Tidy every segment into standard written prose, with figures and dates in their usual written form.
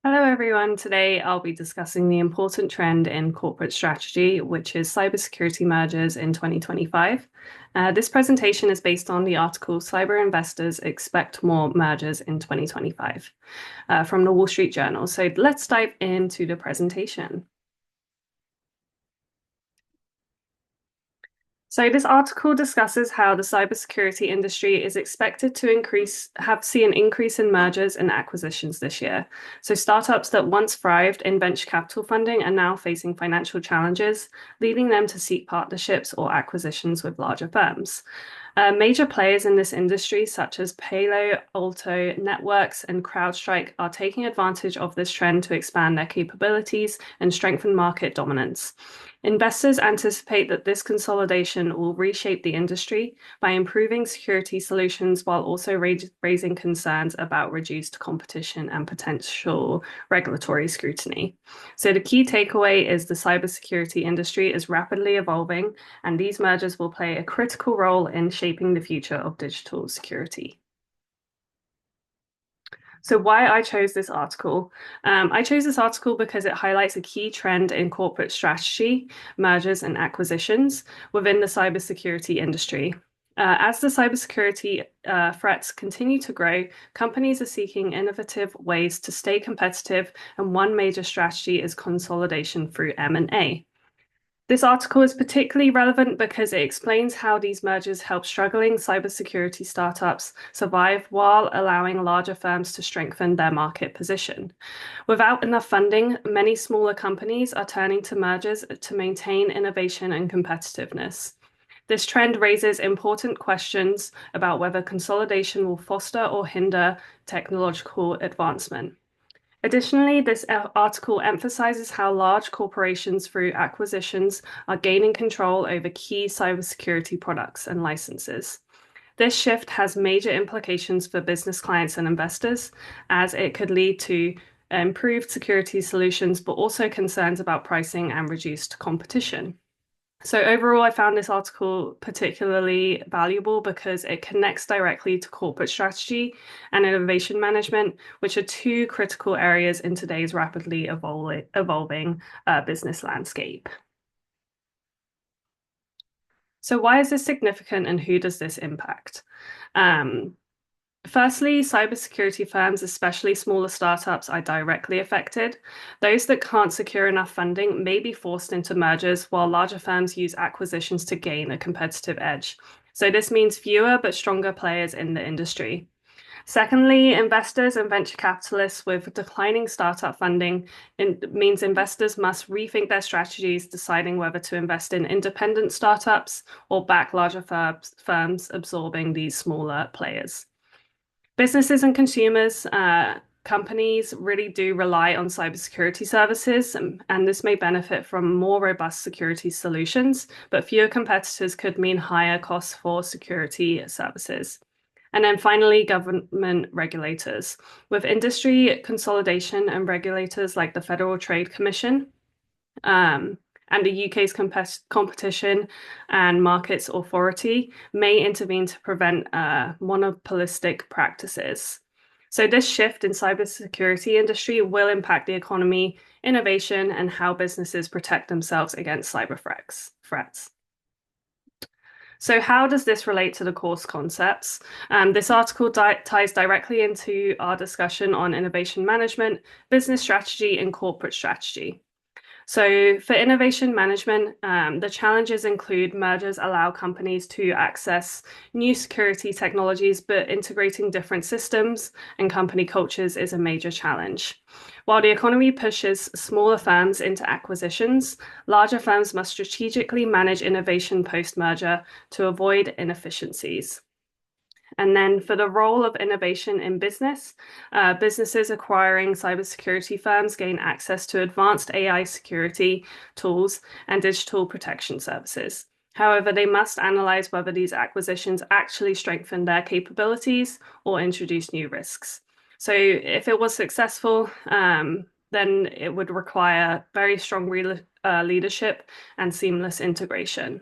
Hello, everyone. Today I'll be discussing the important trend in corporate strategy, which is cybersecurity mergers in 2025. This presentation is based on the article Cyber Investors Expect More Mergers in 2025 from the Wall Street Journal. So let's dive into the presentation. So this article discusses how the cybersecurity industry is expected to see an increase in mergers and acquisitions this year. So startups that once thrived in venture capital funding are now facing financial challenges, leading them to seek partnerships or acquisitions with larger firms. Major players in this industry, such as Palo Alto Networks and CrowdStrike, are taking advantage of this trend to expand their capabilities and strengthen market dominance. Investors anticipate that this consolidation will reshape the industry by improving security solutions while also raising concerns about reduced competition and potential regulatory scrutiny. So, the key takeaway is the cybersecurity industry is rapidly evolving, and these mergers will play a critical role in shaping the future of digital security. So, why I chose this article? I chose this article because it highlights a key trend in corporate strategy, mergers, and acquisitions within the cybersecurity industry. As the cybersecurity threats continue to grow, companies are seeking innovative ways to stay competitive, and one major strategy is consolidation through M&A. This article is particularly relevant because it explains how these mergers help struggling cybersecurity startups survive while allowing larger firms to strengthen their market position. Without enough funding, many smaller companies are turning to mergers to maintain innovation and competitiveness. This trend raises important questions about whether consolidation will foster or hinder technological advancement. Additionally, this article emphasizes how large corporations, through acquisitions, are gaining control over key cybersecurity products and licenses. This shift has major implications for business clients and investors, as it could lead to improved security solutions, but also concerns about pricing and reduced competition. So overall, I found this article particularly valuable because it connects directly to corporate strategy and innovation management, which are two critical areas in today's rapidly evolving business landscape. So why is this significant and who does this impact? Um, Firstly, cybersecurity firms, especially smaller startups, are directly affected. Those that can't secure enough funding may be forced into mergers, while larger firms use acquisitions to gain a competitive edge. So, this means fewer but stronger players in the industry. Secondly, investors and venture capitalists with declining startup funding means investors must rethink their strategies, deciding whether to invest in independent startups or back larger firms absorbing these smaller players. Businesses and consumers, companies really do rely on cybersecurity services, and this may benefit from more robust security solutions, but fewer competitors could mean higher costs for security services. And then finally, government regulators. With industry consolidation and regulators like the Federal Trade Commission, and the UK's Competition and Markets Authority may intervene to prevent monopolistic practices. So this shift in cybersecurity industry will impact the economy, innovation, and how businesses protect themselves against cyber threats. So how does this relate to the course concepts? This article ties directly into our discussion on innovation management, business strategy, and corporate strategy. So for innovation management, the challenges include mergers allow companies to access new security technologies, but integrating different systems and company cultures is a major challenge. While the economy pushes smaller firms into acquisitions, larger firms must strategically manage innovation post-merger to avoid inefficiencies. And then for the role of innovation in business, businesses acquiring cybersecurity firms gain access to advanced AI security tools and digital protection services. However, they must analyze whether these acquisitions actually strengthen their capabilities or introduce new risks. So, if it was successful, then it would require very strong leadership and seamless integration.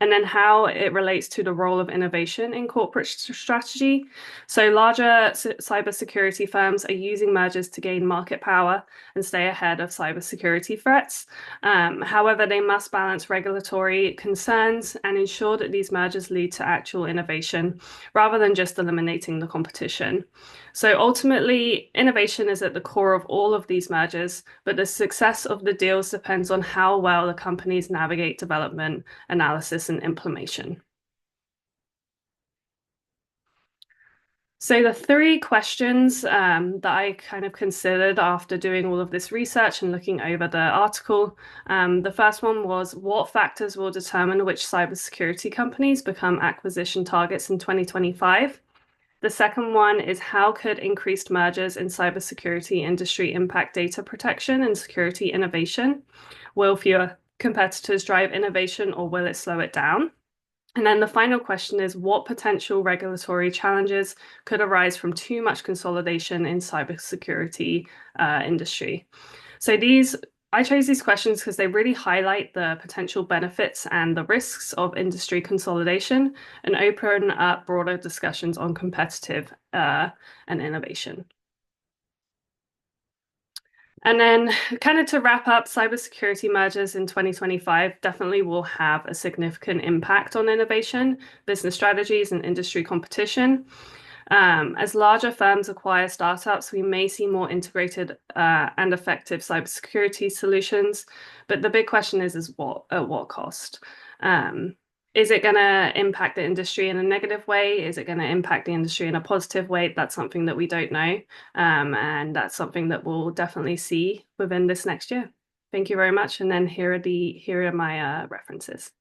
and then how it relates to the role of innovation in corporate strategy. So, larger cybersecurity firms are using mergers to gain market power and stay ahead of cybersecurity threats. However, they must balance regulatory concerns and ensure that these mergers lead to actual innovation rather than just eliminating the competition. So ultimately, innovation is at the core of all of these mergers, but the success of the deals depends on how well the companies navigate development, analysis, and implementation. So the three questions that I kind of considered after doing all of this research and looking over the article, the first one was what factors will determine which cybersecurity companies become acquisition targets in 2025? The second one is how could increased mergers in cybersecurity industry impact data protection and security innovation? Will fewer competitors drive innovation or will it slow it down? And then the final question is what potential regulatory challenges could arise from too much consolidation in cybersecurity industry? So I chose these questions because they really highlight the potential benefits and the risks of industry consolidation and open up broader discussions on competitive and innovation. And then, kind of to wrap up, cybersecurity mergers in 2025 definitely will have a significant impact on innovation, business strategies, and industry competition. As larger firms acquire startups, we may see more integrated and effective cybersecurity solutions. But the big question is what at what cost? Um, is it going to impact the industry in a negative way? Is it going to impact the industry in a positive way? That's something that we don't know. And that's something that we'll definitely see within this next year. Thank you very much. And then here are my references.